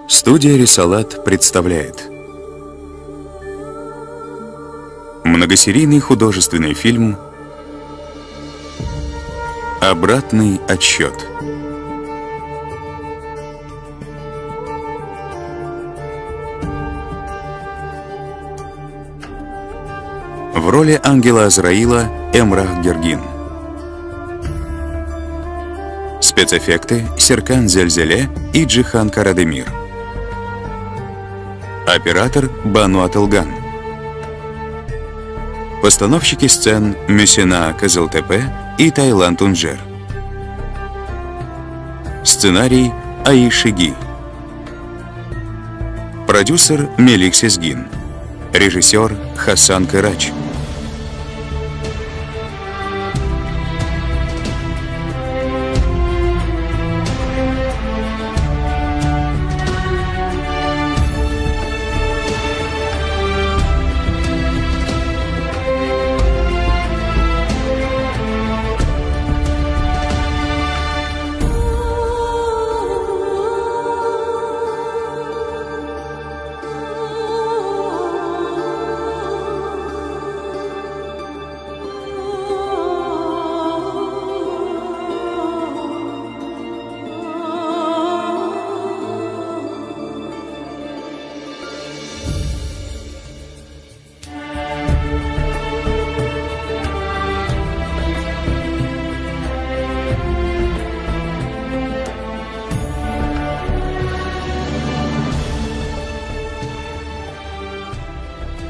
Студия «Рисалат» представляет многосерийный художественный фильм «Обратный отсчет». В роли ангела Азраила Эмрах Гергин. Спецэффекты Серкан Зельзеле и Джихан Карадемир. Оператор Бану Атылган. Постановщики сцен Мюсина Кызылтепе и Тайлан Тунжер. Сценарий Аишиги. Продюсер Мелик Сезгин. Режиссер Хасан Кырач.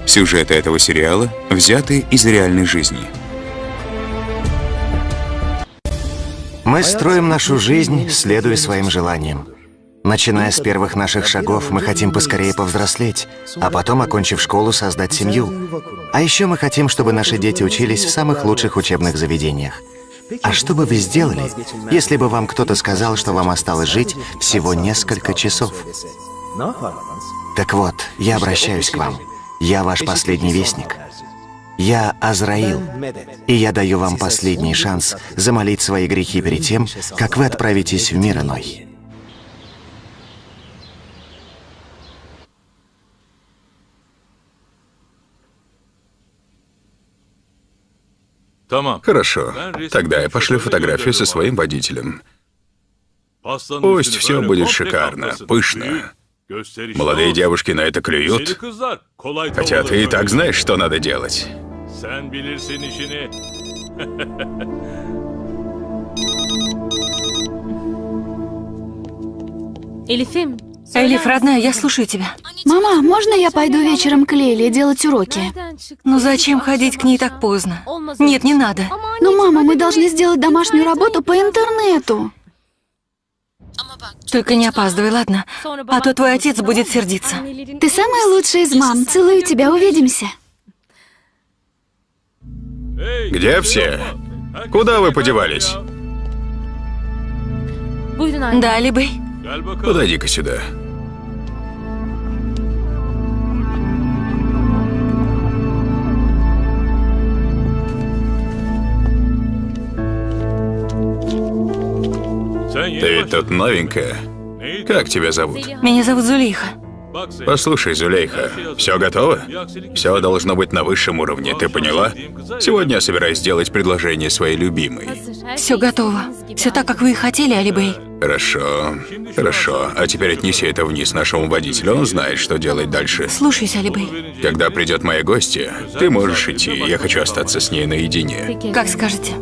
Сюжеты этого сериала взяты из реальной жизни. Мы строим нашу жизнь, следуя своим желаниям. Начиная с первых наших шагов, мы хотим поскорее повзрослеть, а потом, окончив школу, создать семью. А еще мы хотим, чтобы наши дети учились в самых лучших учебных заведениях. А что бы вы сделали, если бы вам кто-то сказал, что вам осталось жить всего несколько часов? Так вот, я обращаюсь к вам. Я ваш последний вестник. Я Азраил, и я даю вам последний шанс замолить свои грехи перед тем, как вы отправитесь в мир иной. Хорошо. Тогда я пошлю фотографию со своим водителем. Пусть все будет шикарно, пышно. Молодые девушки на это клюют. Хотя ты и так знаешь, что надо делать. Элиф, родная, я слушаю тебя. Мама, можно я пойду вечером к Леле делать уроки? Ну зачем ходить к ней так поздно? Нет, не надо. Ну, мама, мы должны сделать домашнюю работу по интернету. Только не опаздывай, ладно? А то твой отец будет сердиться. Ты самая лучшая из мам. Целую тебя, увидимся. Где все? Куда вы подевались? Да, Алибей? Подойди-ка сюда. Ты ведь тут новенькая. Как тебя зовут? Меня зовут Зулейха. Послушай, Зулейха, все готово? Все должно быть на высшем уровне, ты поняла? Сегодня я собираюсь сделать предложение своей любимой. Все готово. Все так, как вы и хотели, Алибей. Хорошо, хорошо. А теперь отнеси это вниз нашему водителю, он знает, что делать дальше. Слушаюсь, Алибей. Когда придет моя гостья, ты можешь идти, я хочу остаться с ней наедине. Как скажете.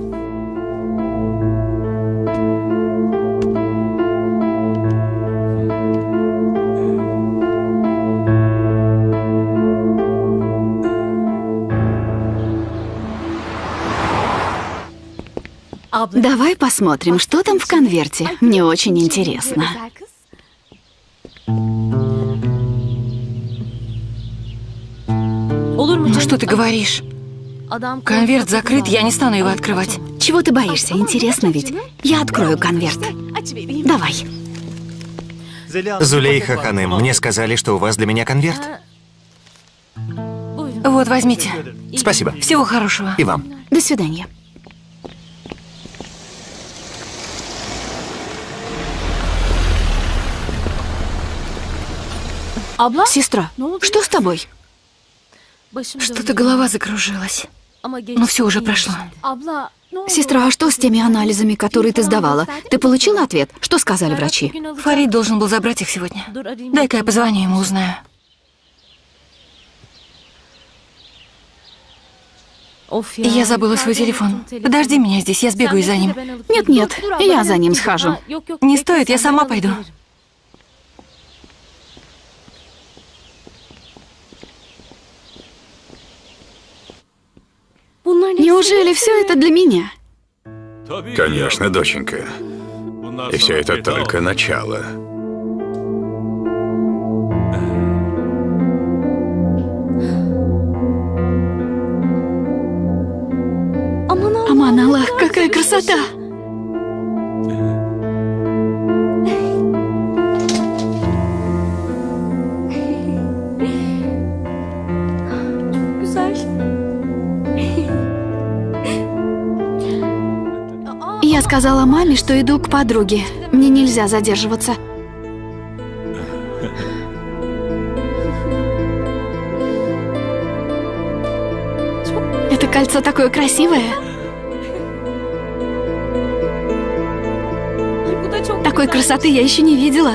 Давай посмотрим, что там в конверте. Мне очень интересно. Ну что ты говоришь? Конверт закрыт, я не стану его открывать. Чего ты боишься? Интересно ведь? Я открою конверт. Давай. Зулейха ханым, мне сказали, что у вас для меня конверт. Вот, возьмите. Спасибо. Всего хорошего. И вам. До свидания. Сестра, что с тобой? Что-то голова закружилась. Но все уже прошло. Сестра, а что с теми анализами, которые ты сдавала? Ты получила ответ? Что сказали врачи? Фарид должен был забрать их сегодня. Дай-ка я позвоню ему, узнаю. Я забыла свой телефон. Подожди меня здесь, я сбегаю за ним. Нет, я за ним схожу. Не стоит, я сама пойду. Неужели все это для меня? Конечно, доченька. И все это только начало. Аман Аллах, какая красота! Я сказала маме, что иду к подруге. Мне нельзя задерживаться. Это кольцо такое красивое. Такой красоты я еще не видела.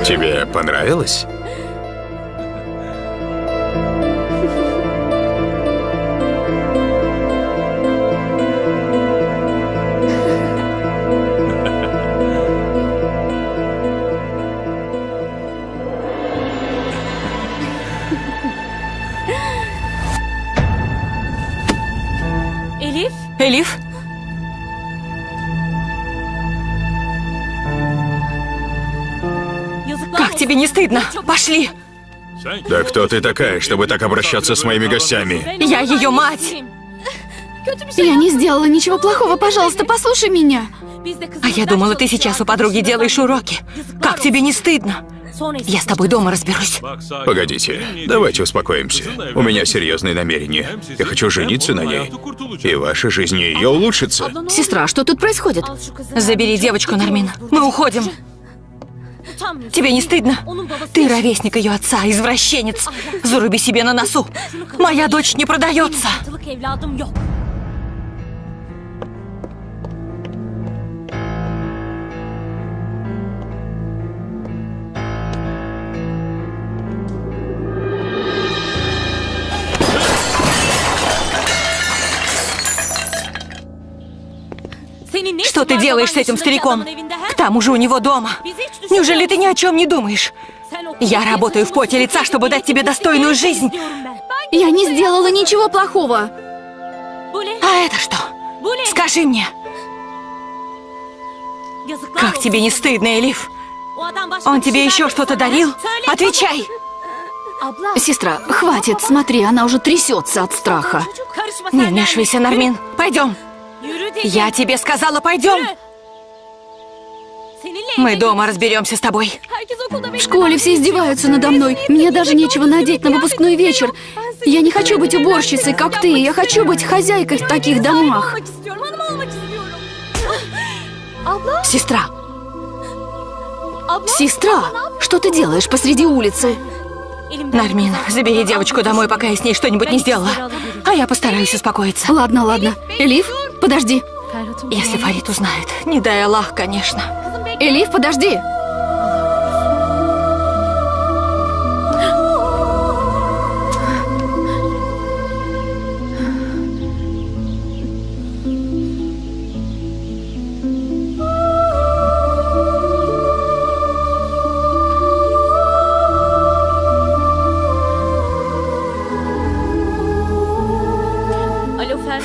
Тебе понравилось? Элиф? Как тебе не стыдно? Пошли! Да кто ты такая, чтобы так обращаться с моими гостями? Я ее мать! Я не сделала ничего плохого, пожалуйста, послушай меня. А я думала, ты сейчас у подруги делаешь уроки. Как тебе не стыдно? Я с тобой дома разберусь. Погодите, давайте успокоимся. У меня серьезные намерения. Я хочу жениться на ней. И ваша жизнь и ее улучшится. Сестра, что тут происходит? Забери девочку, Нармин. Мы уходим. Тебе не стыдно? Ты ровесник ее отца, извращенец. Заруби себе на носу. Моя дочь не продается. Что ты делаешь с этим стариком? К тому же у него дома. Неужели ты ни о чем не думаешь? Я работаю в поте лица, чтобы дать тебе достойную жизнь. Я не сделала ничего плохого. А это что? Скажи мне. Как тебе не стыдно, Элиф? Он тебе еще что-то дарил? Отвечай! Сестра, хватит, смотри, она уже трясется от страха. Не вмешивайся, Нармин. Пойдем. Я тебе сказала, пойдем. Мы дома разберемся с тобой. В школе все издеваются надо мной. Мне даже нечего надеть на выпускной вечер. Я не хочу быть уборщицей, как ты. Я хочу быть хозяйкой в таких домах. Сестра. Сестра, что ты делаешь посреди улицы? Нармин, забери девочку домой, пока я с ней что-нибудь не сделала. А я постараюсь успокоиться. Ладно. Элиф, подожди. Если Фарид узнает, не дай Аллах, конечно. Элиф, подожди.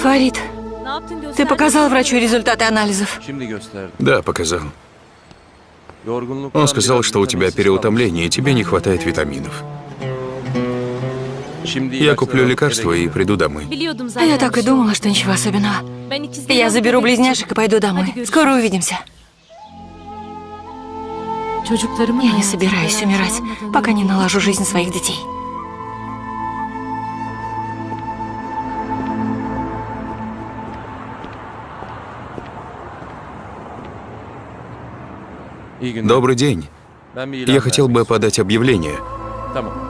Фарид, ты показал врачу результаты анализов? Да, показал. Он сказал, что у тебя переутомление, и тебе не хватает витаминов. Я куплю лекарства и приду домой. А я так и думала, что ничего особенного. Я заберу близняшек и пойду домой. Скоро увидимся. Я не собираюсь умирать, пока не налажу жизнь своих детей. Добрый день. Я хотел бы подать объявление.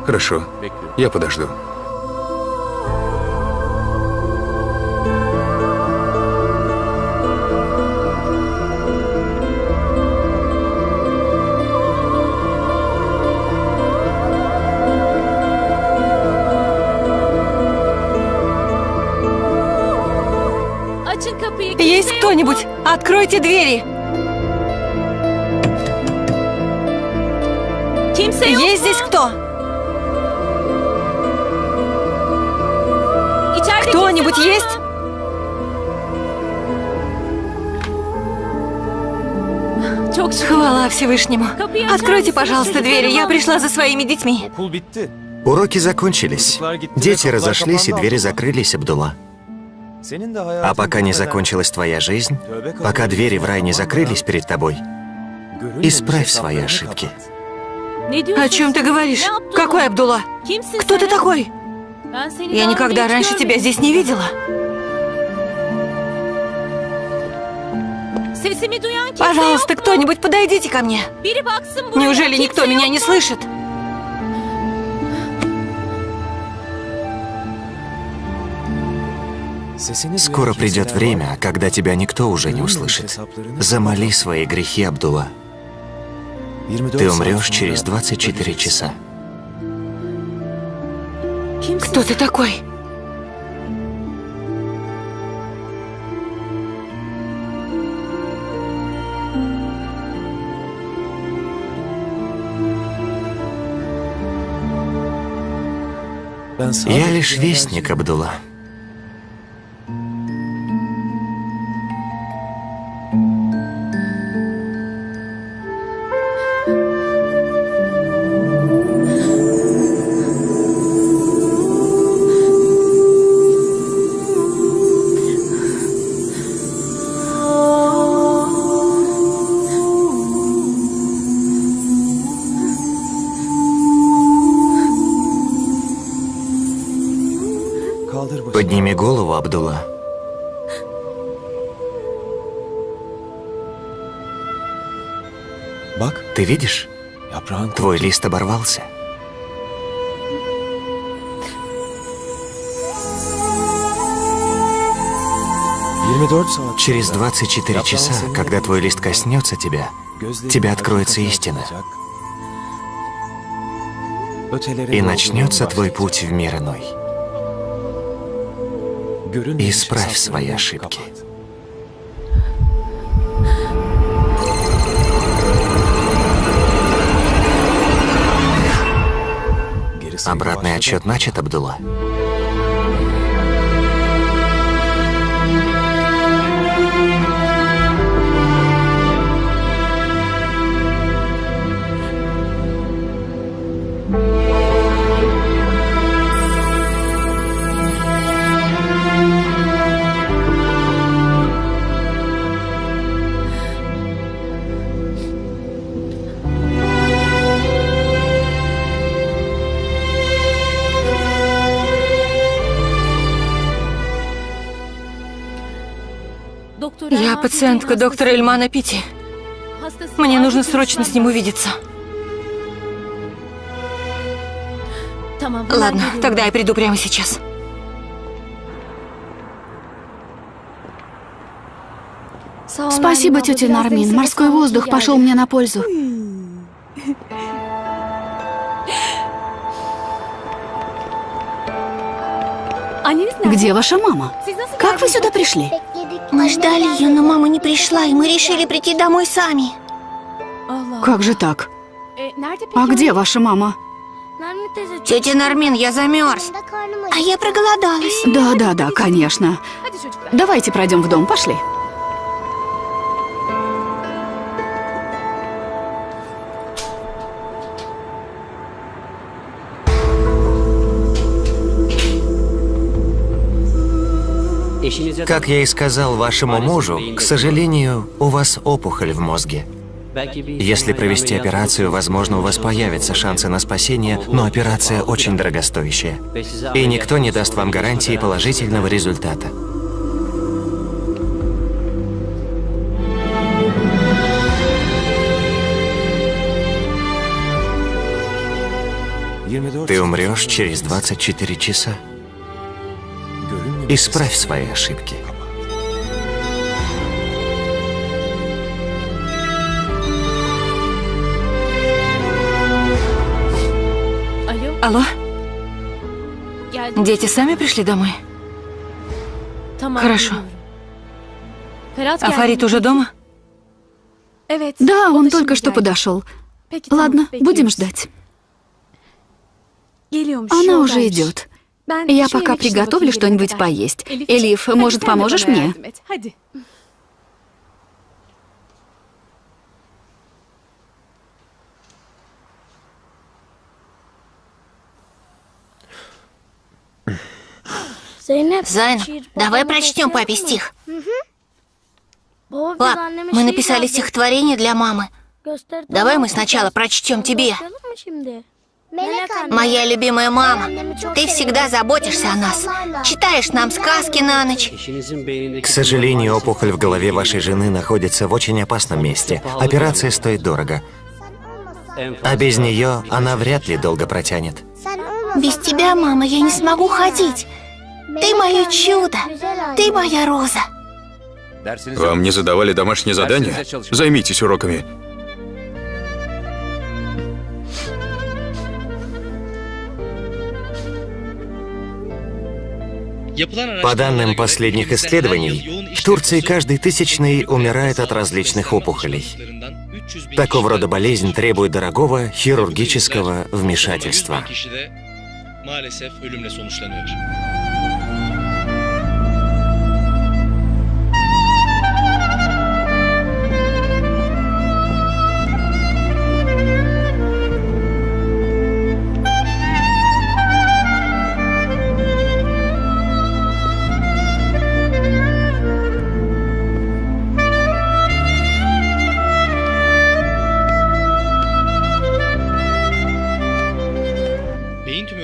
Хорошо, я подожду. Есть кто-нибудь? Откройте двери! Есть здесь кто? Кто-нибудь есть? Хвала Всевышнему. Откройте, пожалуйста, двери. Я пришла за своими детьми. Уроки закончились. Дети разошлись, и двери закрылись, Абдулла. А пока не закончилась твоя жизнь, пока двери в рай не закрылись перед тобой, исправь свои ошибки. О чем ты говоришь? Какой Абдулла? Кто ты такой? Я никогда раньше тебя здесь не видела. Пожалуйста, кто-нибудь подойдите ко мне. Неужели никто меня не слышит? Скоро придет время, когда тебя никто уже не услышит. Замоли свои грехи, Абдулла. Ты умрешь через 24 часа. Кто ты такой? Я лишь вестник, Абдулла. Подними голову, Абдулла. Ты видишь? Твой лист оборвался. Через 24 часа, когда твой лист коснется тебя, тебе откроется истина. И начнется твой путь в мир иной. Исправь свои ошибки. Обратный отсчет начат, Абдулла. Я пациентка доктора Ильмана Пити. Мне нужно срочно с ним увидеться. Ладно, тогда я приду прямо сейчас. Спасибо, тетя Нармин. Морской воздух пошел мне на пользу. Где ваша мама? Как вы сюда пришли? Мы ждали ее, но мама не пришла, и мы решили прийти домой сами. Как же так? А где ваша мама? Тетя Нармин, я замерз. А я проголодалась. Да, конечно. Давайте пройдем в дом, пошли. Как я и сказал вашему мужу, к сожалению, у вас опухоль в мозге. Если провести операцию, возможно, у вас появятся шансы на спасение, но операция очень дорогостоящая. И никто не даст вам гарантии положительного результата. Ты умрешь через 24 часа. Исправь свои ошибки. Алло? Дети сами пришли домой? Хорошо. А Фарид уже дома? Да, он только что подошел. Ладно, будем ждать. Она уже идет. Я пока приготовлю что-нибудь поесть. Элиф, может, поможешь мне? Зайнаб, давай прочтем папе стих. Пап, мы написали стихотворение для мамы. Давай мы сначала прочтем тебе. Моя любимая мама, ты всегда заботишься о нас. Читаешь нам сказки на ночь. К сожалению, опухоль в голове вашей жены находится в очень опасном месте. Операция стоит дорого. А без нее она вряд ли долго протянет. Без тебя, мама, я не смогу ходить. Ты мое чудо. Ты моя роза. Вам не задавали домашнее задание? Займитесь уроками. По данным последних исследований, в Турции каждый тысячный умирает от различных опухолей. Такого рода болезнь требует дорогого хирургического вмешательства.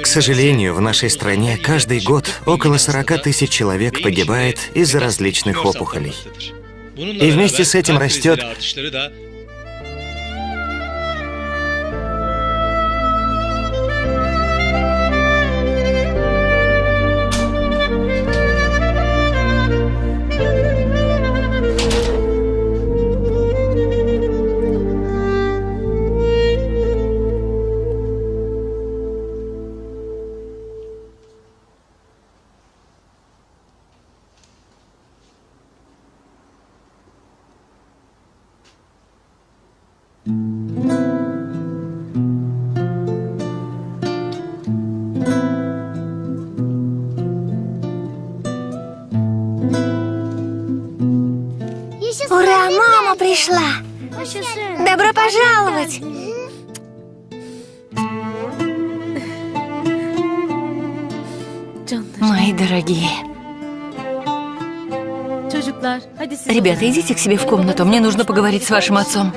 К сожалению, в нашей стране каждый год около 40 тысяч человек погибает из-за различных опухолей. И вместе с этим растет Ура, мама пришла. Добро пожаловать. Мои дорогие. Ребята, идите к себе в комнату. Мне нужно поговорить с вашим отцом.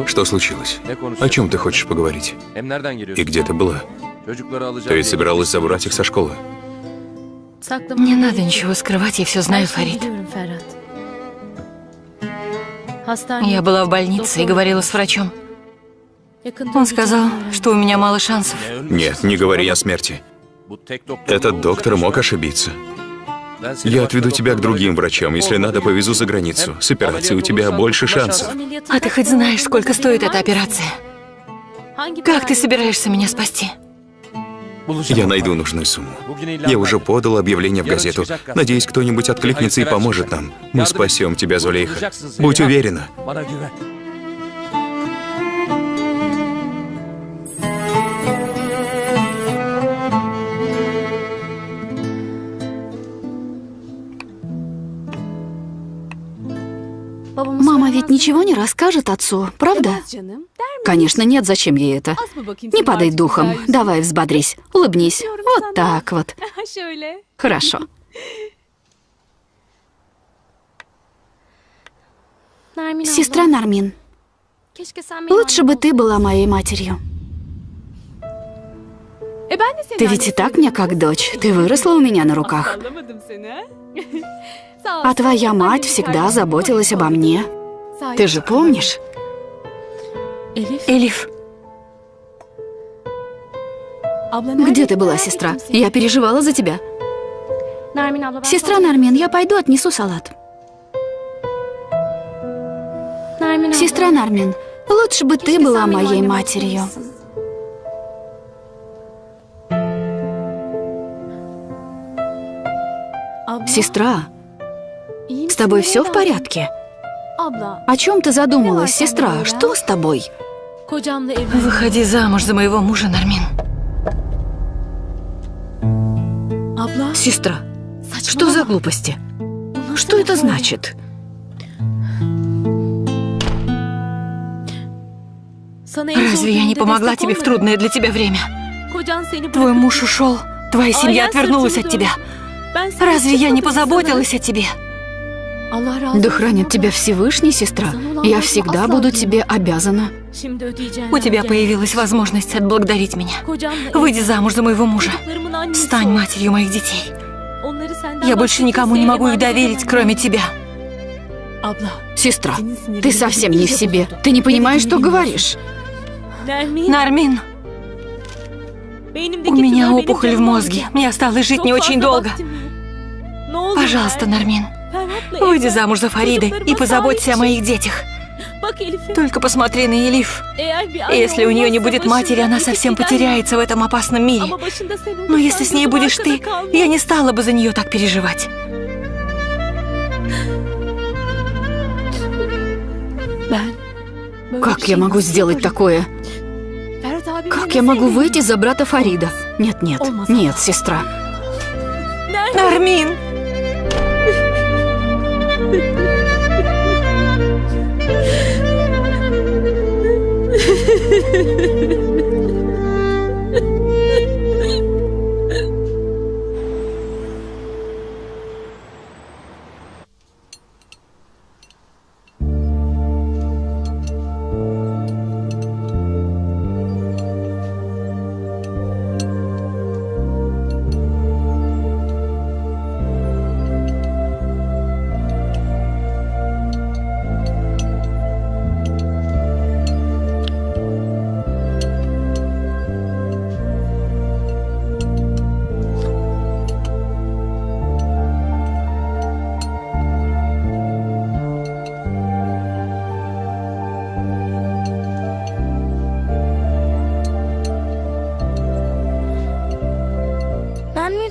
Что случилось? О чем ты хочешь поговорить? И где ты была? Ты собиралась забрать их со школы? Не надо ничего скрывать, я все знаю, Фарид. Я была в больнице и говорила с врачом. Он сказал, что у меня мало шансов. Нет, не говори о смерти. Этот доктор мог ошибиться. Я отведу тебя к другим врачам. Если надо, повезу за границу. С операцией у тебя больше шансов. А ты хоть знаешь, сколько стоит эта операция? Как ты собираешься меня спасти? Я найду нужную сумму. Я уже подал объявление в газету. Надеюсь, кто-нибудь откликнется и поможет нам. Мы спасем тебя, Зулейха. Будь уверена. Мама ведь ничего не расскажет отцу, правда? Конечно, нет, зачем ей это? Не падай духом, давай взбодрись, улыбнись. Вот так вот. Хорошо. Сестра Нармин, лучше бы ты была моей матерью. Ты ведь и так мне как дочь. Ты выросла у меня на руках. А твоя мать всегда заботилась обо мне. Ты же помнишь? Элиф, Где ты была, сестра? Я переживала за тебя. Сестра Нармин, я пойду отнесу салат. Сестра Нармин, лучше бы ты была моей матерью. Сестра, с тобой все в порядке? О чем ты задумалась, сестра? Что с тобой? выходи замуж за моего мужа, Нармин. Сестра, что за глупости? Что это значит? Разве я не помогла тебе в трудное для тебя время? Твой муж ушел, твоя семья отвернулась от тебя. Разве я не позаботилась о тебе? Да хранит тебя Всевышний, сестра. Я всегда буду тебе обязана. У тебя появилась возможность отблагодарить меня. Выйди замуж за моего мужа. Стань матерью моих детей. Я больше никому не могу их доверить, кроме тебя. Сестра, ты совсем не в себе. Ты не понимаешь, что говоришь. Нармин, у меня опухоль в мозге. Мне осталось жить не очень долго. Пожалуйста, Нармин, выйди замуж за Фарида и позаботься о моих детях. Только посмотри на Элиф. Если у нее не будет матери, она совсем потеряется в этом опасном мире. Но если с ней будешь ты, я не стала бы за нее так переживать. Как я могу сделать такое? Как я могу выйти за брата Фарида? Нет, нет, нет, сестра. Нармин!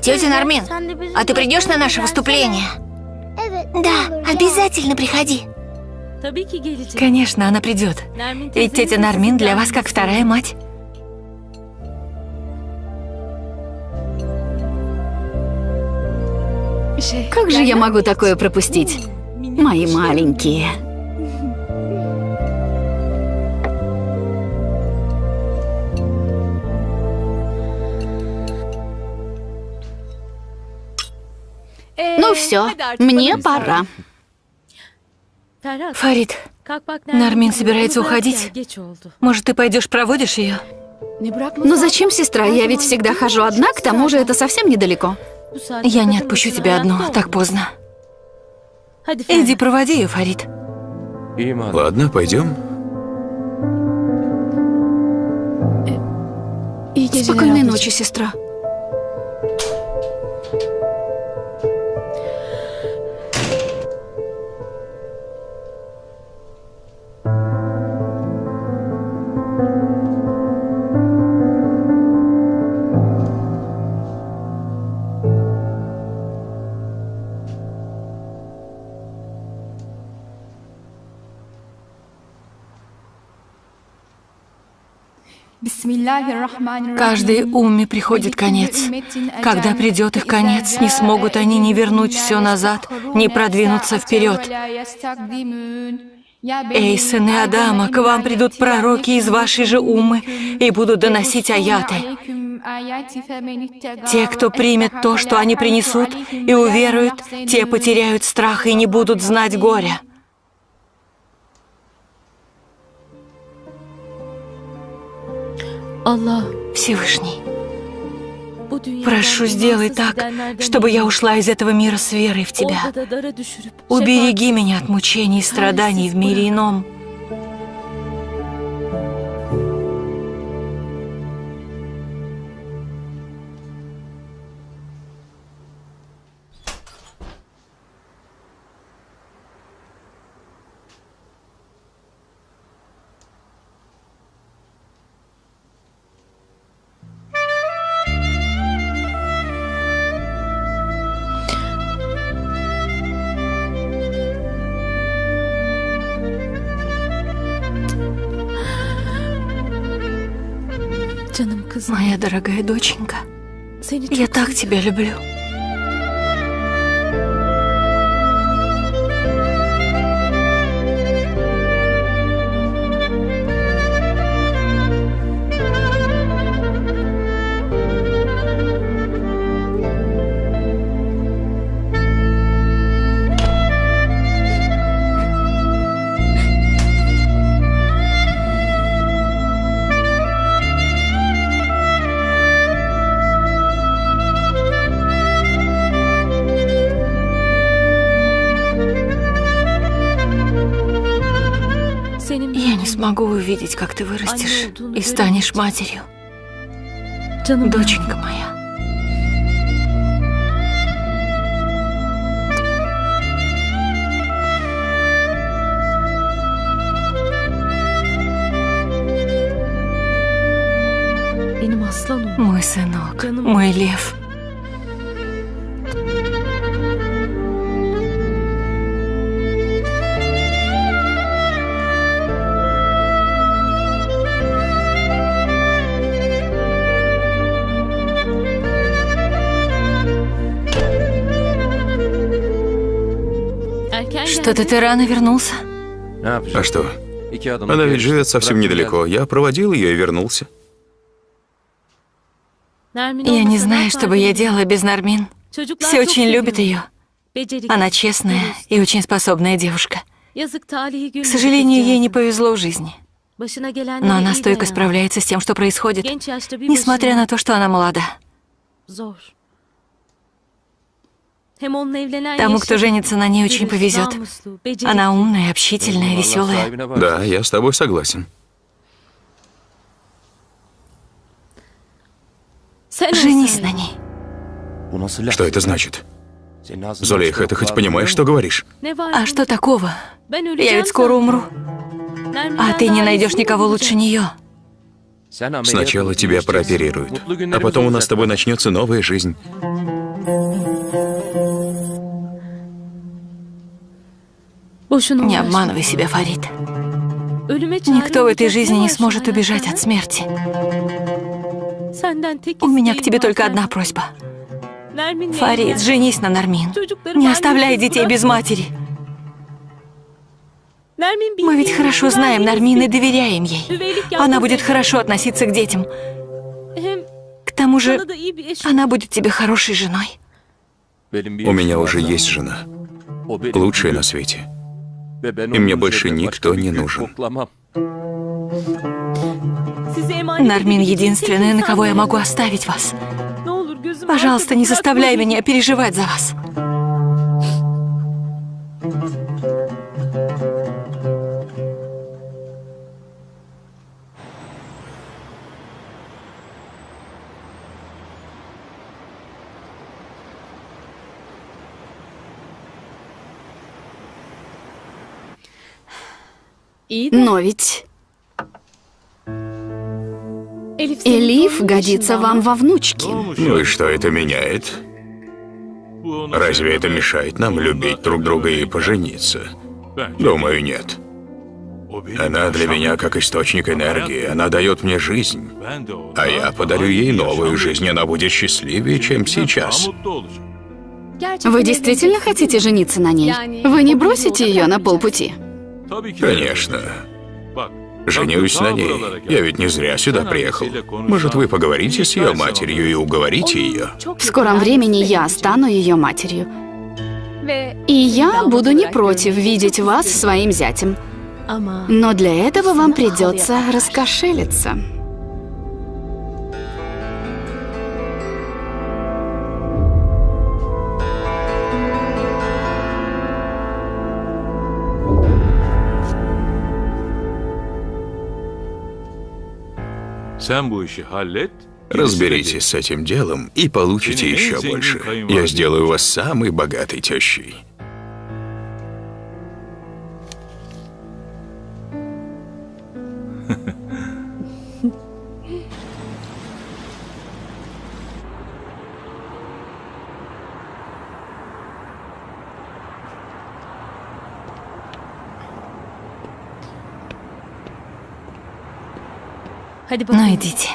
Тетя Нармин, а ты придешь на наше выступление? Да, обязательно приходи. Конечно, она придет. Ведь тетя Нармин для вас как вторая мать. Как же я могу такое пропустить? Мои маленькие. Ну все, мне пора. Фарид, Нармин собирается уходить. Может, ты пойдешь проводишь ее? Ну зачем, сестра? Я ведь всегда хожу одна, к тому же это совсем недалеко. Я не отпущу тебя одну так поздно. Иди проводи ее, Фарид. Ладно, пойдем. Спокойной ночи, сестра. Каждой умме приходит конец. Когда придет их конец, не смогут они ни вернуть все назад, ни продвинуться вперед. Эй, сыны Адама, к вам придут пророки из вашей же уммы и будут доносить аяты. Те, кто примет то, что они принесут, и уверуют, те потеряют страх и не будут знать горя. Всевышний, Прошу, сделай так, чтобы я ушла из этого мира с верой в Тебя. Убереги меня от мучений и страданий в мире ином. Моя дорогая доченька, я так тебя люблю. Я не смогу увидеть, как ты вырастешь и станешь матерью. Доченька моя. Мой сынок, мой лев. Что-то ты рано вернулся. А что? Она ведь живет совсем недалеко. Я проводил ее и вернулся. Я не знаю, что бы я делала без Нармин. Все очень любят ее. Она честная и очень способная девушка. К сожалению, ей не повезло в жизни. Но она стойко справляется с тем, что происходит, несмотря на то, что она молода. Тому, кто женится на ней, очень повезет. Она умная, общительная, веселая. Да, я с тобой согласен. Женись на ней. Что это значит? Зулейха, ты хоть понимаешь, что говоришь? А что такого? Я ведь скоро умру. А ты не найдешь никого лучше нее. Сначала тебя прооперируют, а потом у нас с тобой начнется новая жизнь. Не обманывай себя, Фарид. Никто в этой жизни не сможет убежать от смерти. У меня к тебе только одна просьба. Фарид, женись на Нармин. Не оставляй детей без матери. Мы ведь хорошо знаем Нармин и доверяем ей. Она будет хорошо относиться к детям. К тому же, она будет тебе хорошей женой. У меня уже есть жена. Лучшая на свете. И мне больше никто не нужен. Нармин единственная, на кого я могу оставить вас. Пожалуйста, не заставляй меня переживать за вас. Но ведь Элиф годится вам во внучки. Ну и что это меняет? Разве это мешает нам любить друг друга и пожениться? Думаю, нет. Она для меня как источник энергии, она дает мне жизнь. А я подарю ей новую жизнь, она будет счастливее, чем сейчас. Вы действительно хотите жениться на ней? Вы не бросите ее на полпути? Конечно. Женюсь на ней. Я ведь не зря сюда приехал. Может, вы поговорите с ее матерью и уговорите ее? В скором времени я стану ее матерью. И я буду не против видеть вас своим зятем. Но для этого вам придется раскошелиться. Разберитесь с этим делом и получите еще больше. Я сделаю вас самой богатой тещей. Ну, идите.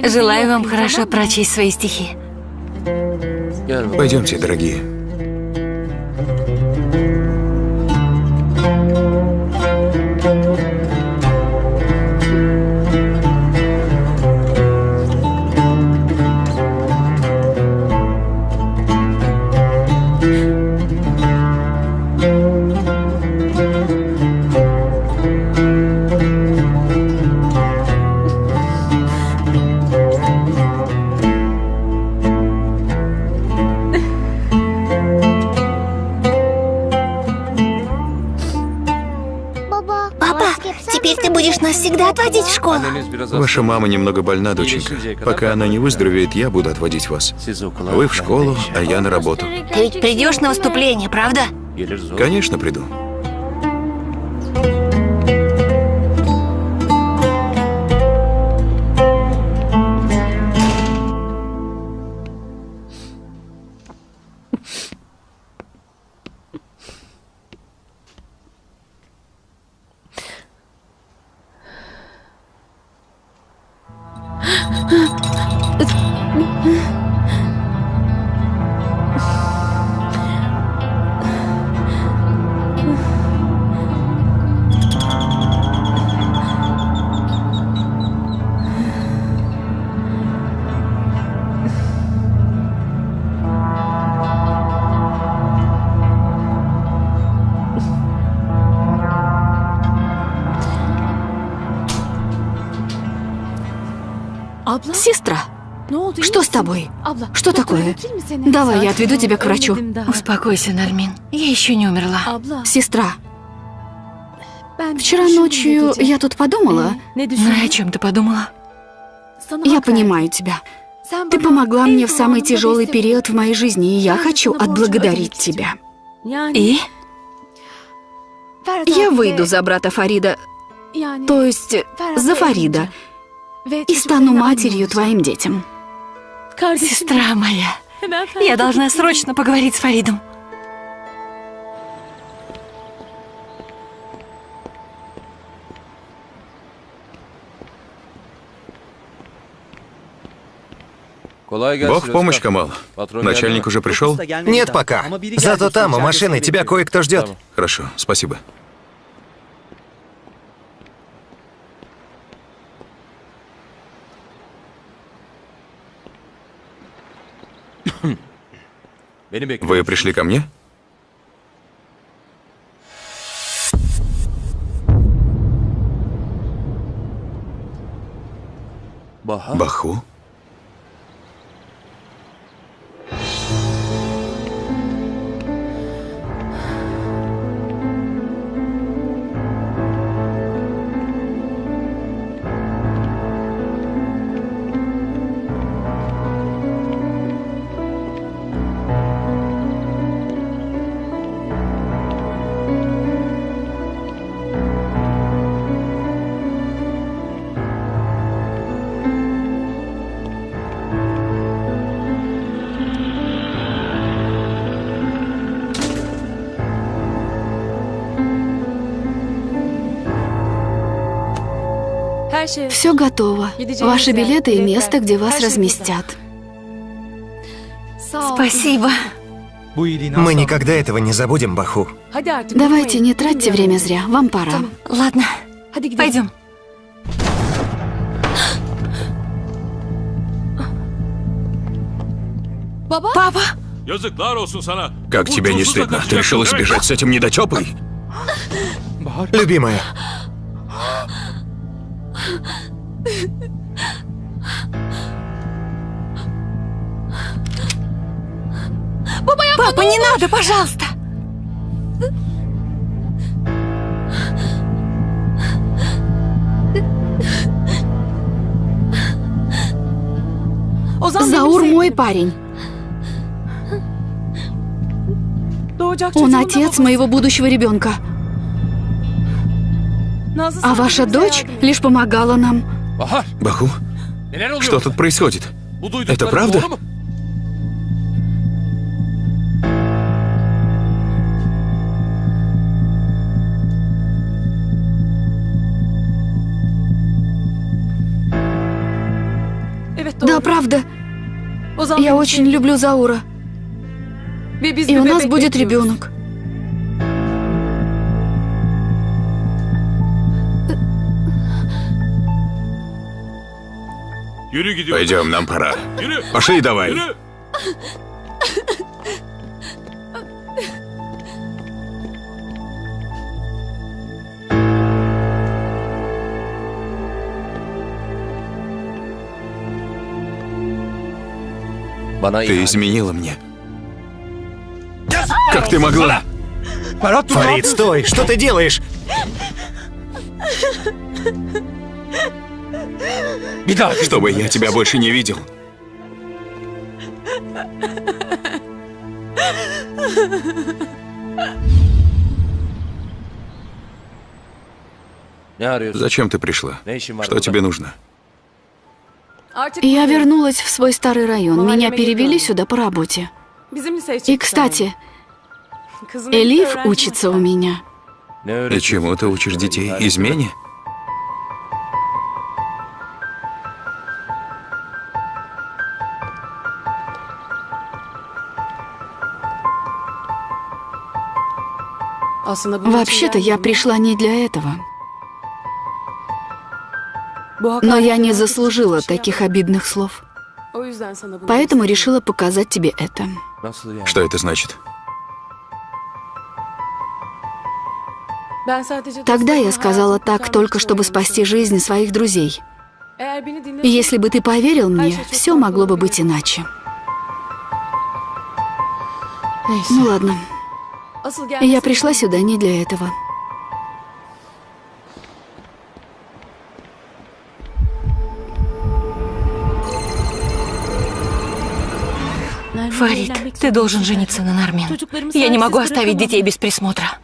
Желаю вам хорошо прочесть свои стихи. Пойдемте, дорогие. Папа, теперь ты будешь нас всегда отводить в школу. Ваша мама немного больна, доченька. Пока она не выздоровеет, я буду отводить вас. Вы в школу, а я на работу. Ты ведь придешь на выступление, правда? Конечно, приду. Сестра, что с тобой? Что такое? Давай, я отведу тебя к врачу. Успокойся, Нармин. Я еще не умерла. Сестра, вчера ночью я тут подумала. Ну и о чем ты подумала? Я понимаю тебя. Ты помогла мне в самый тяжелый период в моей жизни, и я хочу отблагодарить тебя. И? Я выйду за брата Фарида, то есть за Фарида, и стану матерью твоим детям. Сестра моя, я должна срочно поговорить с Фаридом. Бог в помощь, Камал. Начальник уже пришел? Нет пока. Зато там, у машины, тебя кое-кто ждет. Хорошо, спасибо. Вы пришли ко мне? Баху? Все готово. Ваши билеты и место, где вас разместят. Спасибо. Мы никогда этого не забудем, Баху. Давайте, не тратьте время зря. Вам пора. Ладно, пойдем. Папа! Как тебе не стыдно? Ты решила сбежать с этим недотёпой? Любимая, Папа, не надо, пожалуйста! Заур мой парень. Он отец моего будущего ребенка. А ваша дочь лишь помогала нам. Баху, что тут происходит? Это правда? Да, правда. Я очень люблю Заура. И у нас будет ребенок. Пойдем, нам пора. Пошли давай. Ты изменила мне. Как ты могла? Фарид, стой! Что ты делаешь? Чтобы я тебя больше не видел. Зачем ты пришла? Что тебе нужно? Я вернулась в свой старый район. Меня перевели сюда по работе. И, кстати, Элиф учится у меня. И чему ты учишь детей? Измене? Вообще-то я пришла не для этого. Но я не заслужила таких обидных слов. Поэтому решила показать тебе это. Что это значит? Тогда я сказала так только, чтобы спасти жизнь своих друзей. И если бы ты поверил мне, все могло бы быть иначе. Ну ладно. Я пришла сюда не для этого. Фарид, ты должен жениться на Нармин. Я не могу оставить детей без присмотра.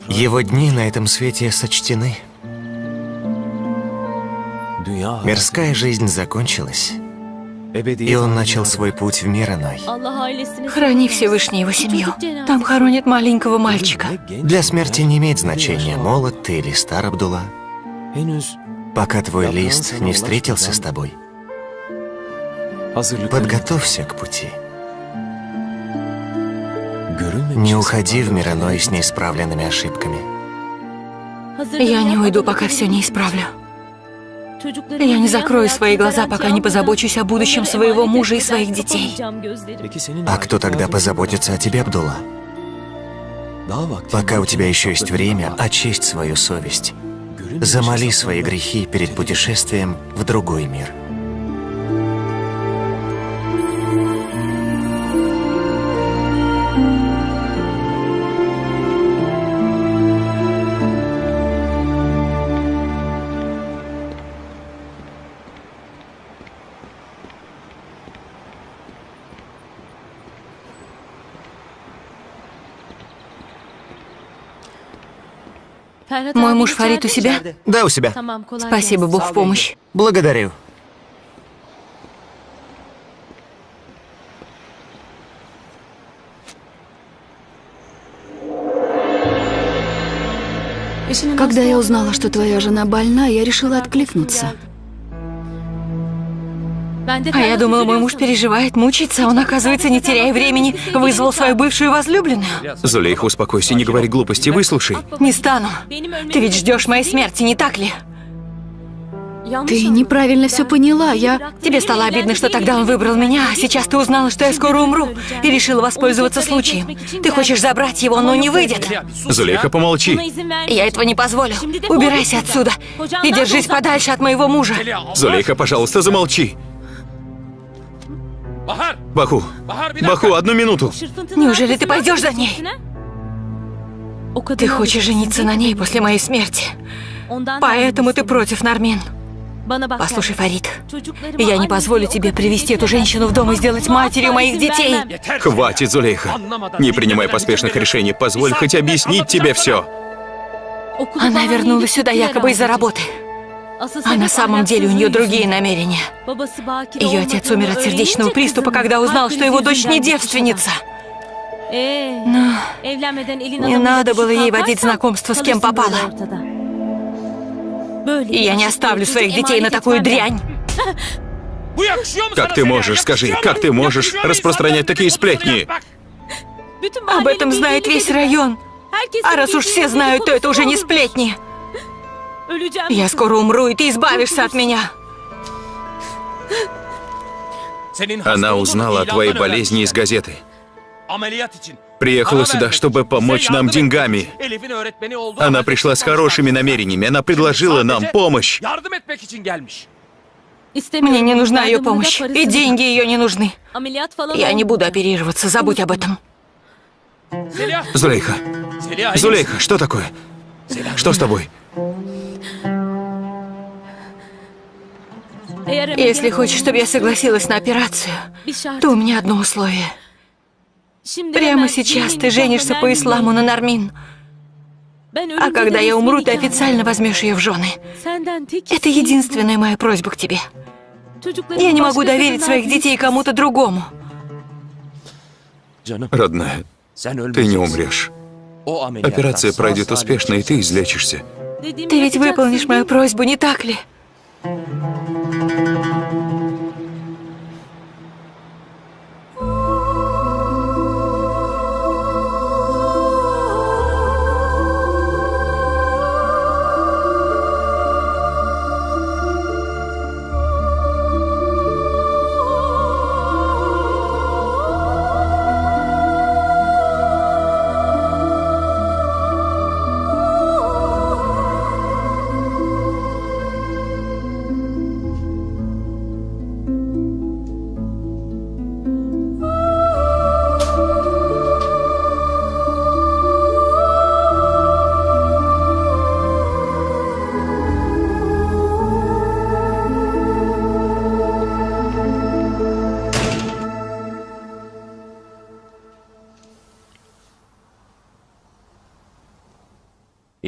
Его дни на этом свете сочтены. Мирская жизнь закончилась, и он начал свой путь в мир иной. Храни Всевышний его семью. Там хоронят маленького мальчика. Для смерти не имеет значения, молод ты или стар, Абдулла. Пока твой лист не встретился с тобой, подготовься к пути. Не уходи в мир иной с неисправленными ошибками. Я не уйду, пока все не исправлю. Я не закрою свои глаза, пока не позабочусь о будущем своего мужа и своих детей. А кто тогда позаботится о тебе, Абдулла? Пока у тебя еще есть время, очисть свою совесть. Замоли свои грехи перед путешествием в другой мир. Мой муж Фарид у себя? Да, у себя. Спасибо, Бог в помощь. Благодарю. Когда я узнала, что твоя жена больна, я решила откликнуться. А я думала, мой муж переживает, мучается, а он, оказывается, не теряя времени, вызвал свою бывшую возлюбленную. Зулейха, успокойся, не говори глупости, выслушай. Не стану. Ты ведь ждешь моей смерти, не так ли? Ты неправильно все поняла, Тебе стало обидно, что тогда он выбрал меня, а сейчас ты узнала, что я скоро умру, и решила воспользоваться случаем. Ты хочешь забрать его, но не выйдет. Зулейха, помолчи. Я этого не позволю. Убирайся отсюда и держись подальше от моего мужа. Зулейха, пожалуйста, замолчи. Баху, одну минуту. Неужели ты пойдешь за ней? Ты хочешь жениться на ней после моей смерти. Поэтому ты против, Нармин. Послушай, Фарид, я не позволю тебе привести эту женщину в дом и сделать матерью моих детей. Хватит, Зулейха. Не принимай поспешных решений. Позволь хоть объяснить тебе все. Она вернулась сюда якобы из-за работы. А на самом деле у нее другие намерения. Ее отец умер от сердечного приступа, когда узнал, что его дочь не девственница. Но не надо было ей водить знакомство с кем попало. И я не оставлю своих детей на такую дрянь. Как ты можешь, скажи, как ты можешь распространять такие сплетни? Об этом знает весь район. А раз уж все знают, то это уже не сплетни. Я скоро умру, и ты избавишься от меня. Она узнала о твоей болезни из газеты. Приехала сюда, чтобы помочь нам деньгами. Она пришла с хорошими намерениями. Она предложила нам помощь. Мне не нужна ее помощь, и деньги ее не нужны. Я не буду оперироваться, забудь об этом. Зулейха, Зулейха, что такое? Что с тобой? Если хочешь, чтобы я согласилась на операцию, то у меня одно условие. Прямо сейчас ты женишься по исламу на Нармин. А когда я умру, ты официально возьмешь ее в жены. Это единственная моя просьба к тебе. Я не могу доверить своих детей кому-то другому. Родная, ты не умрешь. Операция пройдет успешно, и ты излечишься. Ты ведь выполнишь мою просьбу, не так ли?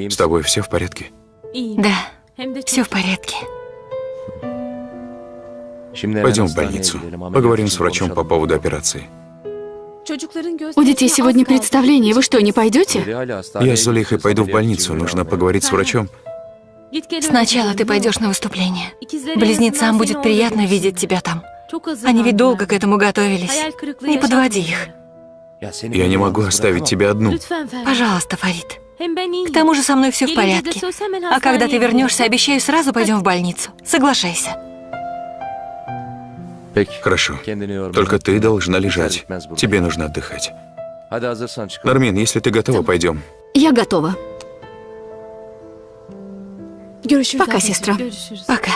С тобой все в порядке? Да, все в порядке. Пойдем в больницу. Поговорим с врачом по поводу операции. У детей сегодня представление, вы что, не пойдете? Я с Зулейхой пойду в больницу, нужно поговорить с врачом. Сначала ты пойдешь на выступление. Близнецам будет приятно видеть тебя там. Они ведь долго к этому готовились. Не подводи их. Я не могу оставить тебя одну. Пожалуйста, Фарид. К тому же со мной все в порядке. А когда ты вернешься, обещаю, сразу пойдем в больницу. Соглашайся. Хорошо. Только ты должна лежать. Тебе нужно отдыхать. Нармин, если ты готова, пойдем. Я готова. Пока, сестра. Пока.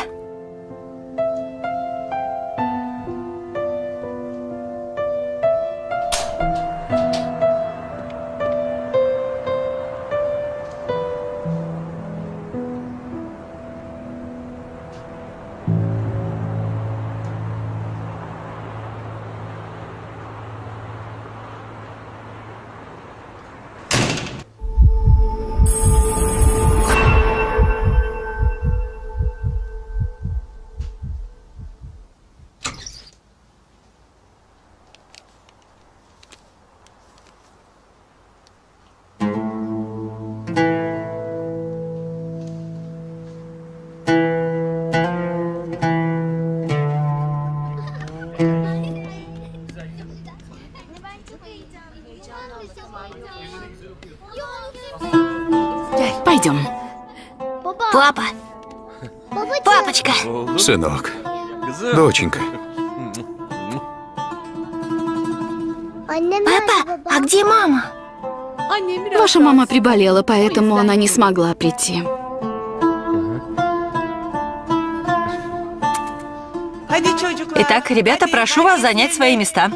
Пойдем. Папа. Папочка. Сынок. Доченька. Папа, а где мама? Ваша мама приболела, поэтому она не смогла прийти. Итак, ребята, прошу вас занять свои места.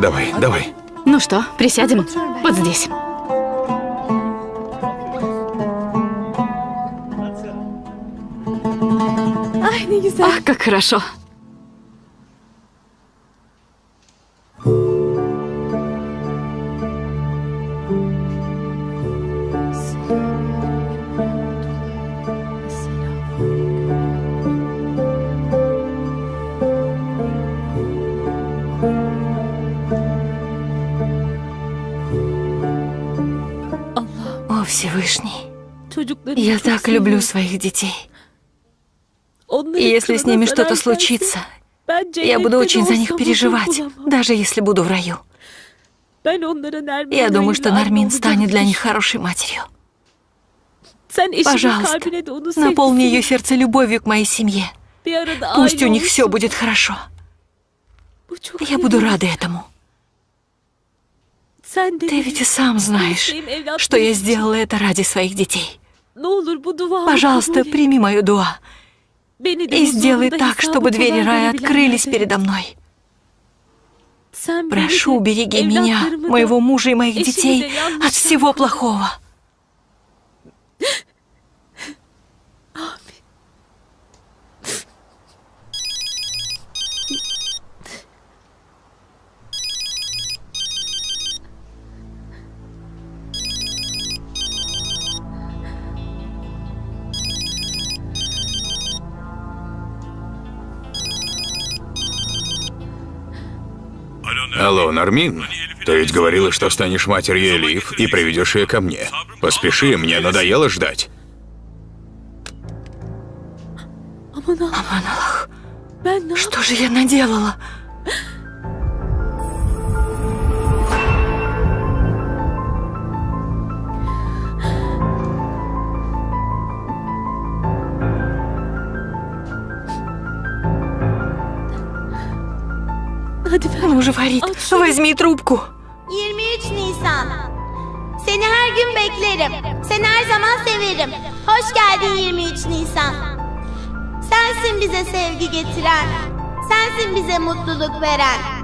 Давай, давай. Ну что, присядем? Вот здесь. Ах, как хорошо. О, Всевышний, я так люблю своих детей. И если с ними что-то случится, я буду очень за них переживать, даже если буду в раю. Я думаю, что Нармин станет для них хорошей матерью. Пожалуйста, наполни ее сердце любовью к моей семье. Пусть у них все будет хорошо. Я буду рада этому. Ты ведь и сам знаешь, что я сделала это ради своих детей. Пожалуйста, прими мою дуа и сделай так, чтобы двери рая открылись передо мной. Прошу, убереги меня, моего мужа и моих детей от всего плохого. Алло, Нармин, ты ведь говорила, что станешь матерью Элиф и приведешь ее ко мне. Поспеши, мне надоело ждать. Аман Аллах, что же я наделала? Ну же, Фарид, возьми трубку. 23 Nisan. Seni her gün beklerim. Seni her zaman severim. Hoş geldin 23 Nisan. Sensin bize sevgi getiren. Sensin bize mutluluk veren.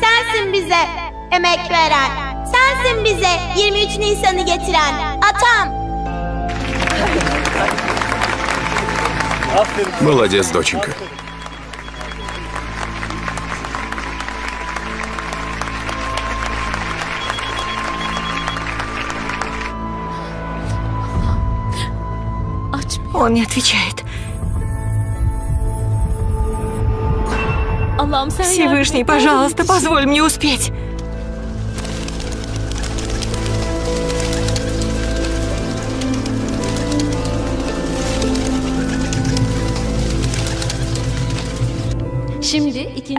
Sensin bize emek veren. Sensin bize 23 Nisan'ı getiren. Atam. Молодец, доченька. Он не отвечает. Всевышний, пожалуйста, позволь мне успеть.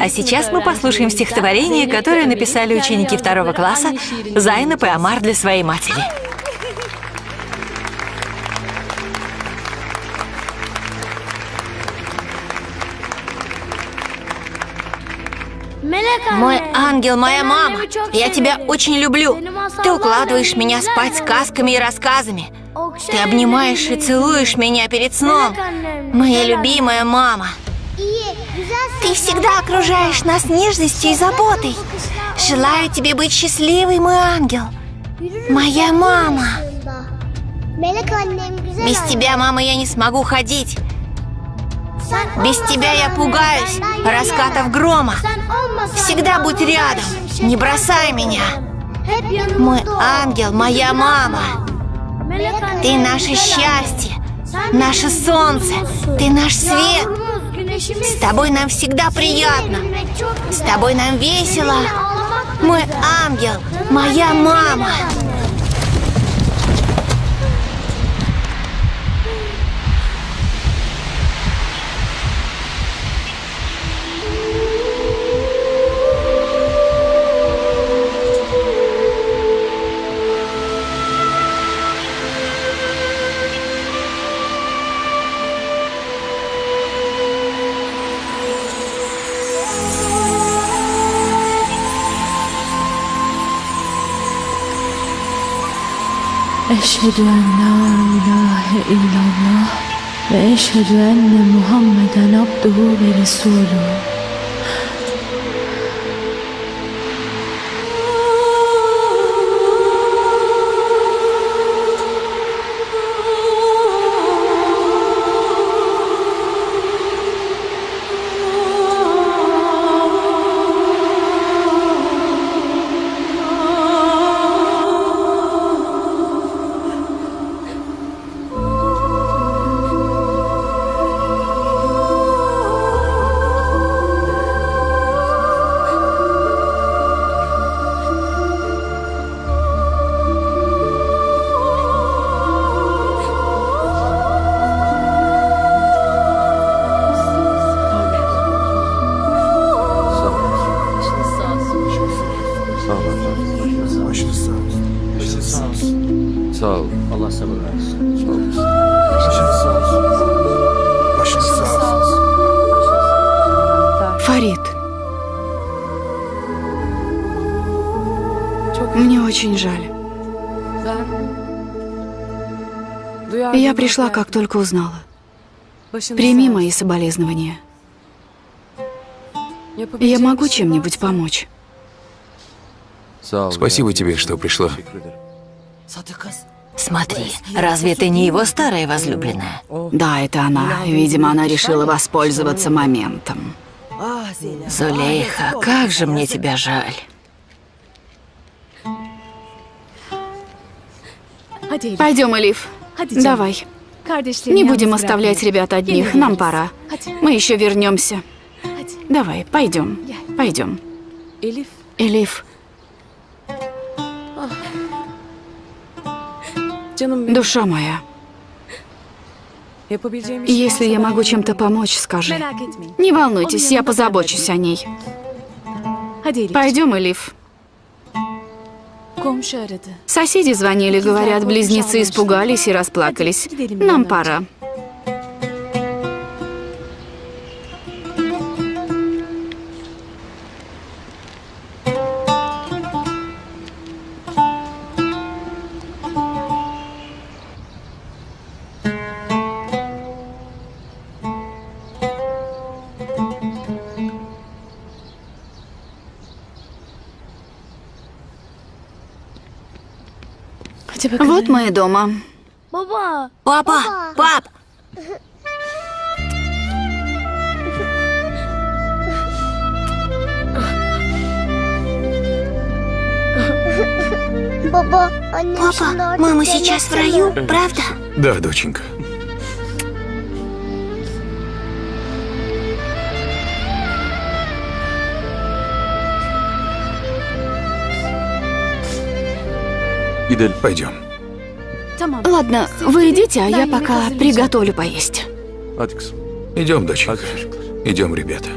А сейчас мы послушаем стихотворение, которое написали ученики 2 класса Зайнаб и Амар для своей матери. Мой ангел, моя мама, я тебя очень люблю. Ты укладываешь меня спать сказками и рассказами. Ты обнимаешь и целуешь меня перед сном. Моя любимая мама. Ты всегда окружаешь нас нежностью и заботой. Желаю тебе быть счастливой, мой ангел. Моя мама. Без тебя, мама, я не смогу ходить. Без тебя я пугаюсь раскатов грома. Всегда будь рядом, не бросай меня. Мой ангел, моя мама. Ты наше счастье, наше солнце, ты наш свет. С тобой нам всегда приятно. С тобой нам весело. Мой ангел, моя мама. أشهد أن لا إله إلا الله وأشهد أن محمدا عبده ورسوله. Фарид. Мне очень жаль. Я пришла, как только узнала. Прими мои соболезнования. Я могу чем-нибудь помочь? Спасибо тебе, что пришла. Смотри, разве ты не его старая возлюбленная? Да, это она. Видимо, она решила воспользоваться моментом. Зулейха, как же мне тебя жаль. Пойдем, Элиф. Давай. Не будем оставлять ребят одних. Нам пора. Мы еще вернемся. Давай, пойдем. Пойдем. Элиф. Душа моя. Если я могу чем-то помочь, скажи. Не волнуйтесь, я позабочусь о ней. Пойдем, Элиф. Соседи звонили, говорят, близнецы испугались и расплакались. Нам пора. Вот мы и дома. Папа, пап! Папа, мама сейчас в раю, правда? Да, доченька. Пойдем. Ладно, вы идите, а я пока приготовлю поесть. Идем, доченька. Идем, ребята.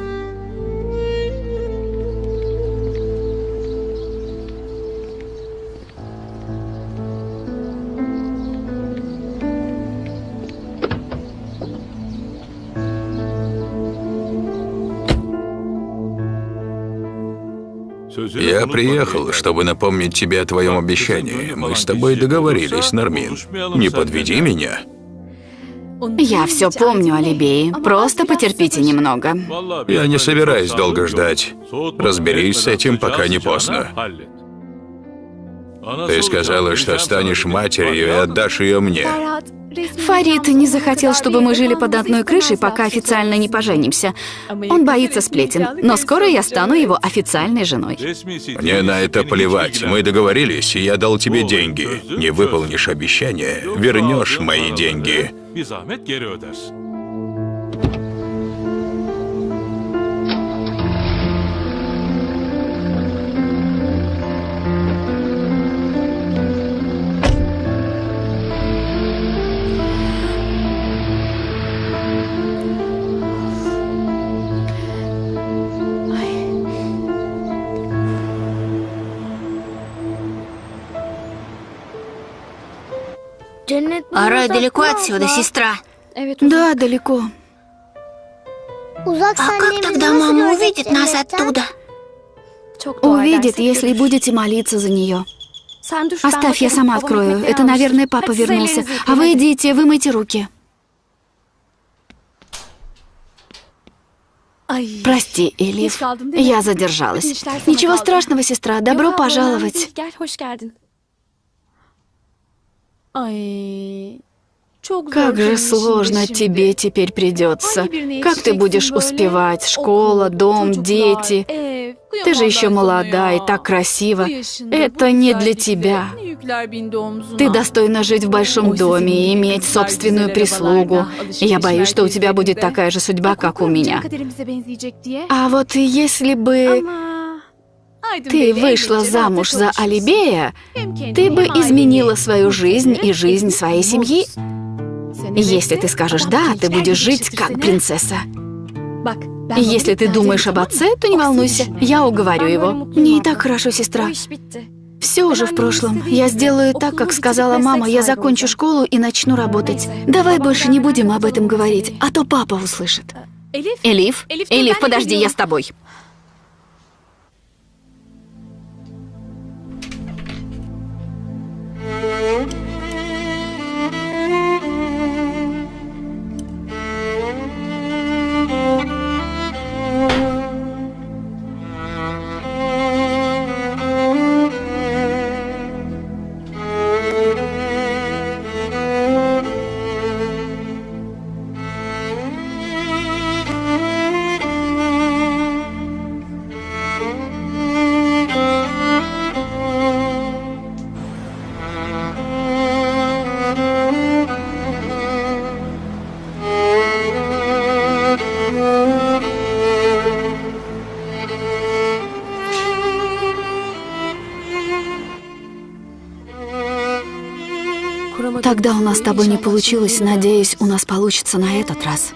Я приехал, чтобы напомнить тебе о твоем обещании. Мы с тобой договорились, Нармин. Не подведи меня. Я все помню, Алибей. Просто потерпите немного. Я не собираюсь долго ждать. Разберись с этим, пока не поздно. Ты сказала, что станешь матерью и отдашь ее мне. Фарид не захотел, чтобы мы жили под одной крышей, пока официально не поженимся. Он боится сплетен, но скоро я стану его официальной женой. Мне на это плевать. Мы договорились, и я дал тебе деньги. Не выполнишь обещание, вернешь мои деньги. А рай далеко отсюда, сестра? Да, далеко. А как тогда мама увидит нас оттуда? Увидит, если будете молиться за нее. Оставь, я сама открою. Это, наверное, папа вернулся. А вы идите, вымойте руки. Прости, Элиф, я задержалась. Ничего страшного, сестра, добро пожаловать. Как же сложно тебе теперь придется. Как ты будешь успевать? Школа, дом, дети. Ты же еще молода и так красива. Это не для тебя. Ты достойна жить в большом доме и иметь собственную прислугу. Я боюсь, что у тебя будет такая же судьба, как у меня. А вот если бы ты вышла замуж за Алибея, ты бы изменила свою жизнь и жизнь своей семьи. Если ты скажешь «да», ты будешь жить как принцесса. И если ты думаешь об отце, то не волнуйся, я уговорю его. Мне и так хорошо, сестра. Все уже в прошлом. Я сделаю так, как сказала мама. Я закончу школу и начну работать. Давай больше не будем об этом говорить, а то папа услышит. Элиф, Элиф, подожди, я с тобой. Тогда у нас с тобой не получилось, надеюсь, у нас получится на этот раз.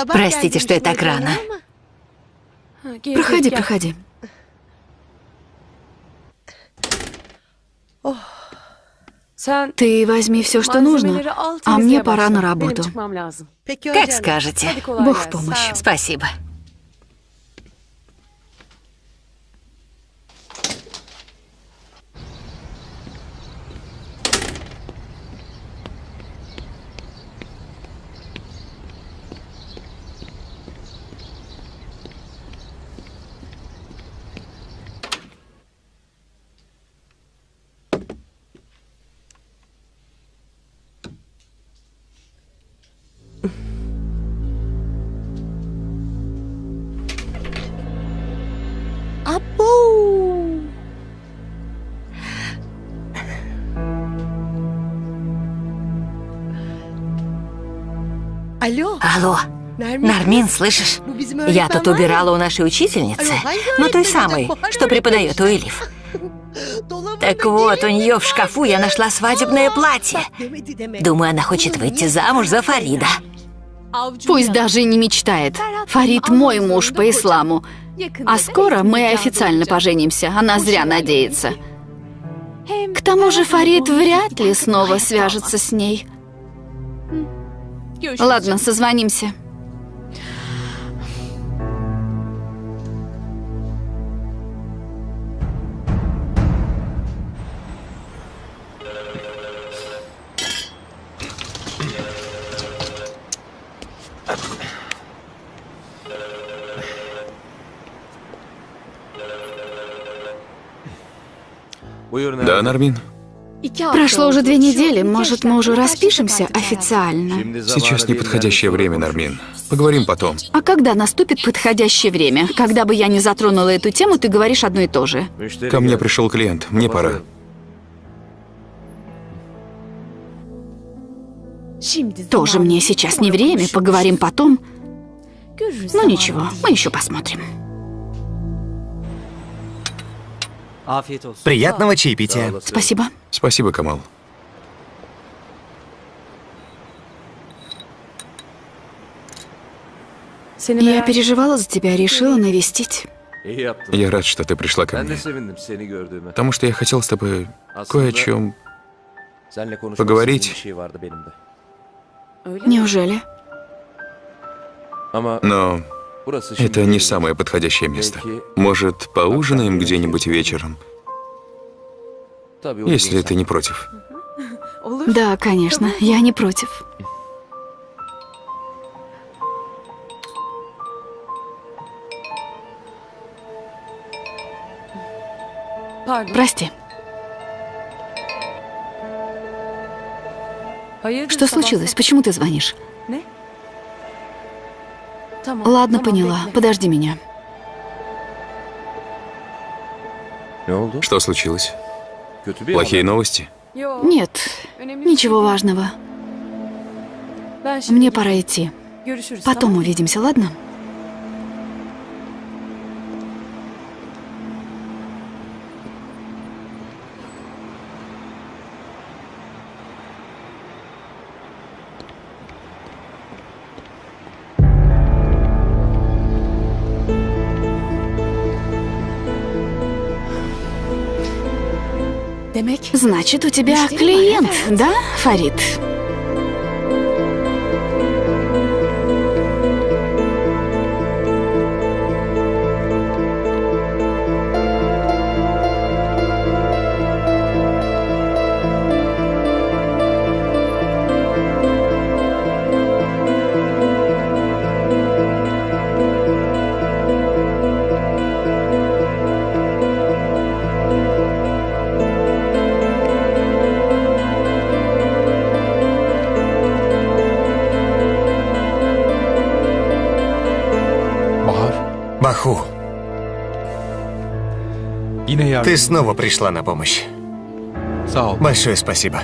Простите, что я так рано. Проходи, проходи. Ты возьми все, что нужно, а мне пора на работу. Как скажете. Бог в помощь. Спасибо. Алло, Нармин, слышишь? Я тут убирала у нашей учительницы, ну той самой, что преподает у Элиф. Так вот, у нее в шкафу я нашла свадебное платье. Думаю, она хочет выйти замуж за Фарида. Пусть даже и не мечтает. Фарид мой муж по исламу. А скоро мы официально поженимся, она зря надеется. К тому же Фарид вряд ли снова свяжется с ней. Ладно, созвонимся. Да, Нармин? Прошло уже 2 недели, может, мы уже распишемся официально? Сейчас неподходящее время, Нармин. Поговорим потом. А когда наступит подходящее время? Когда бы я не затронула эту тему, ты говоришь одно и то же. Ко мне пришел клиент, мне пора. Тоже мне сейчас не время, поговорим потом. Ну ничего, мы еще посмотрим. Приятного чаепития. Спасибо. Спасибо, Камал. Я переживала за тебя, решила навестить. Я рад, что ты пришла ко мне. Потому что я хотел с тобой кое о чем поговорить. Неужели? Но это не самое подходящее место. Может, поужинаем где-нибудь вечером? Если ты не против. Да, конечно, я не против. Прости. Что случилось? Почему ты звонишь? Ладно, поняла. Подожди меня. Что случилось? Плохие новости? Нет, ничего важного. Мне пора идти. Потом увидимся, ладно? Значит, у тебя клиент, да, Фарид? Баху, ты снова пришла на помощь. Большое спасибо.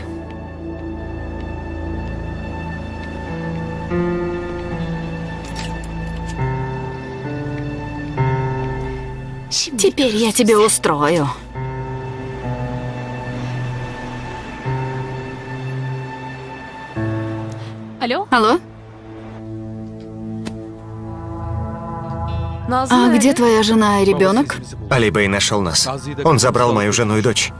Теперь я тебе устрою. Алло? А где твоя жена и ребенок? Али Бей нашел нас. Он забрал мою жену и дочь.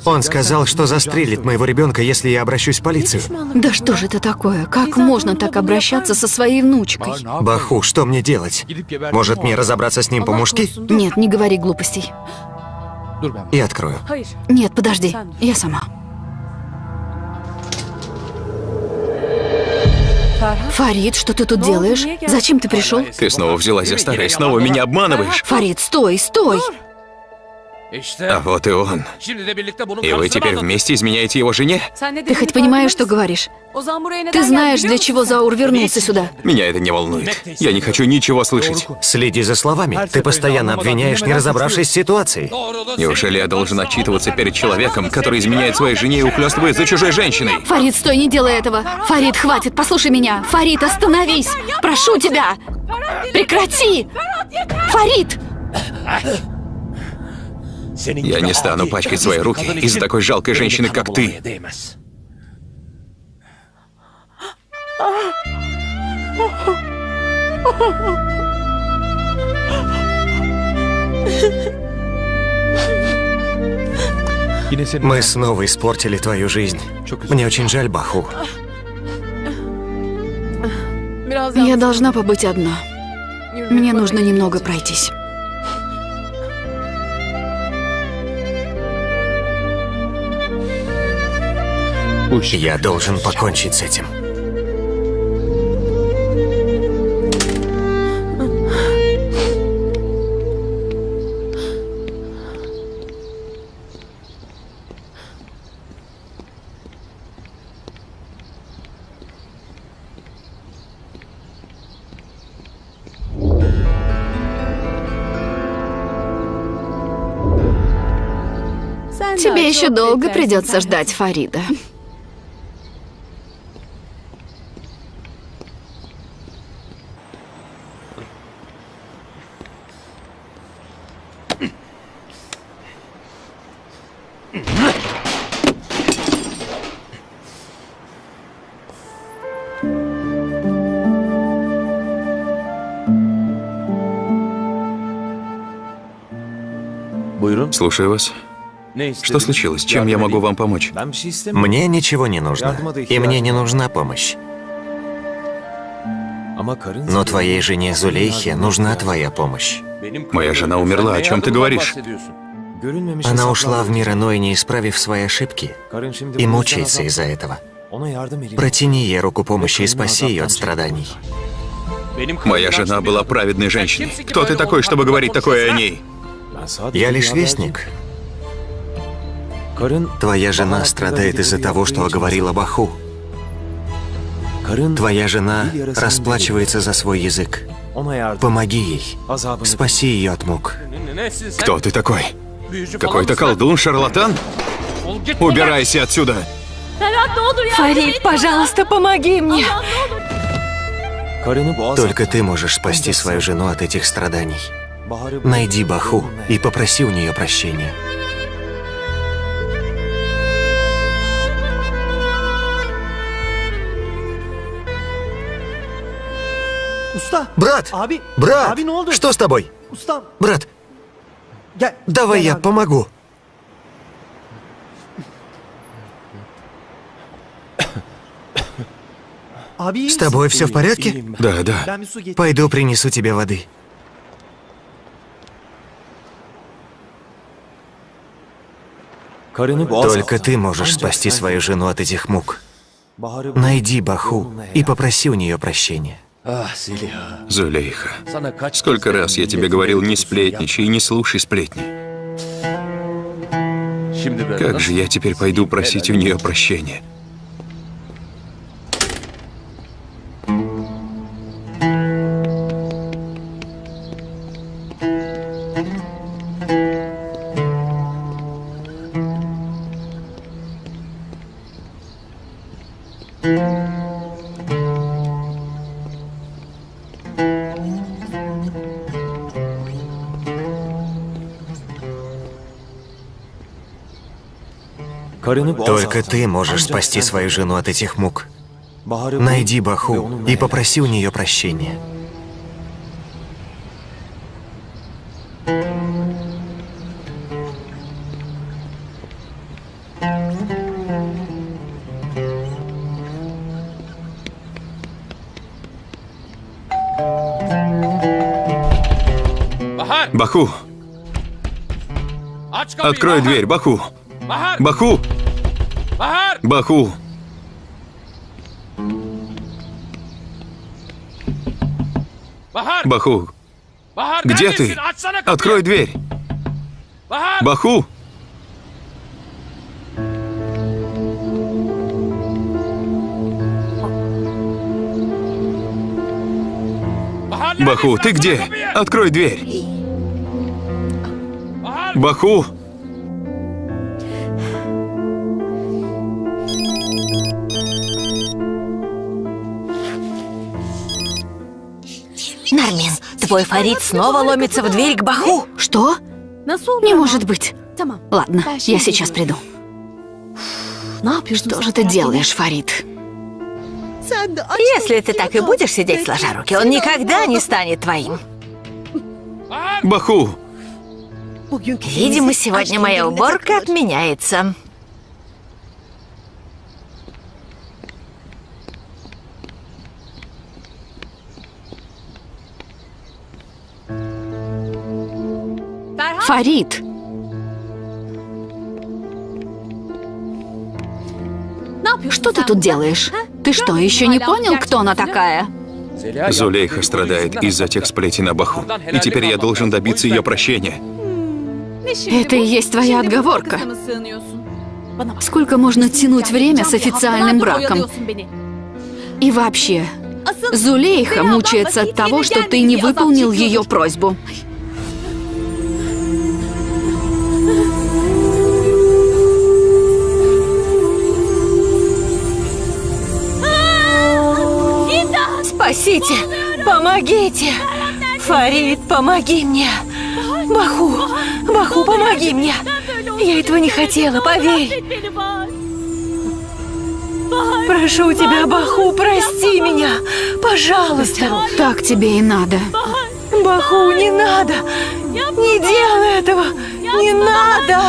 Он сказал, что застрелит моего ребенка, если я обращусь в полицию. Да что же это такое? Как можно так обращаться со своей внучкой? Баху, что мне делать? Может, мне разобраться с ним по-мужски? Нет, не говори глупостей. И открою. Нет, подожди, я сама. Фарид, что ты тут делаешь? Зачем ты пришел? Ты снова взялась за старое, снова меня обманываешь. Фарид, стой, стой! А вот и он. И вы теперь вместе изменяете его жене? Ты хоть понимаешь, что говоришь? Ты знаешь, для чего Заур вернулся сюда? Меня это не волнует. Я не хочу ничего слышать. Следи за словами. Ты постоянно обвиняешь, не разобравшись в ситуации. Неужели я должен отчитываться перед человеком, который изменяет своей жене и ухлёстывает за чужой женщиной? Фарид, стой, не делай этого! Фарид, хватит, послушай меня! Фарид, остановись! Прошу тебя! Прекрати! Фарид! Я не стану пачкать свои руки из-за такой жалкой женщины, как ты. Мы снова испортили твою жизнь. Мне очень жаль, Баху. Я должна побыть одна. Мне нужно немного пройтись. Я должен покончить с этим. Тебе еще долго придется ждать Фарида. Слушаю вас. Что случилось? Чем я могу вам помочь? Мне ничего не нужно. И мне не нужна помощь. Но твоей жене Зулейхе нужна твоя помощь. Моя жена умерла. О чем ты говоришь? Она ушла в мир иной, не исправив свои ошибки, и мучается из-за этого. Протяни ей руку помощи и спаси ее от страданий. Моя жена была праведной женщиной. Кто ты такой, чтобы говорить такое о ней? Я лишь вестник. Твоя жена страдает из-за того, что оговорила Баху. Твоя жена расплачивается за свой язык. Помоги ей. Спаси ее от мук. Кто ты такой? Какой-то колдун, шарлатан? Убирайся отсюда! Фарид, пожалуйста, помоги мне. Только ты можешь спасти свою жену от этих страданий. Найди Баху и попроси у нее прощения. Брат! Брат! Что с тобой? Брат! Давай я помогу. С тобой все в порядке? Да, да. Пойду принесу тебе воды. Только ты можешь спасти свою жену от этих мук. Найди Баху и попроси у нее прощения. Зулейха, сколько раз я тебе говорил, не сплетничай и не слушай сплетни. Как же я теперь пойду просить у нее прощения? Только ты можешь спасти свою жену от этих мук. Найди Баху и попроси у нее прощения. Баху! Открой дверь, Баху! Баху! Баху! Баху! Где ты? Открой дверь! Баху! Баху, ты где? Открой дверь! Баху! Нармин, твой Фарид снова ломится в дверь к Баху. Что? Не может быть. Ладно, я сейчас приду. Что же ты делаешь, Фарид? Если ты так и будешь сидеть сложа руки, он никогда не станет твоим. Баху! Видимо, сегодня моя уборка отменяется. Фарид, что ты тут делаешь? Ты что, еще не понял, кто она такая? Зулейха страдает из-за тех сплетен об Аху. И теперь я должен добиться ее прощения. Это и есть твоя отговорка. Сколько можно тянуть время с официальным браком? И вообще, Зулейха мучается от того, что ты не выполнил ее просьбу. Спасите! Помогите! Фарид, помоги мне! Баху, помоги мне! Я этого не хотела, поверь! Прошу тебя, Баху, прости меня! Пожалуйста! Так тебе и надо. Баху, не надо! Не делай этого! Не надо!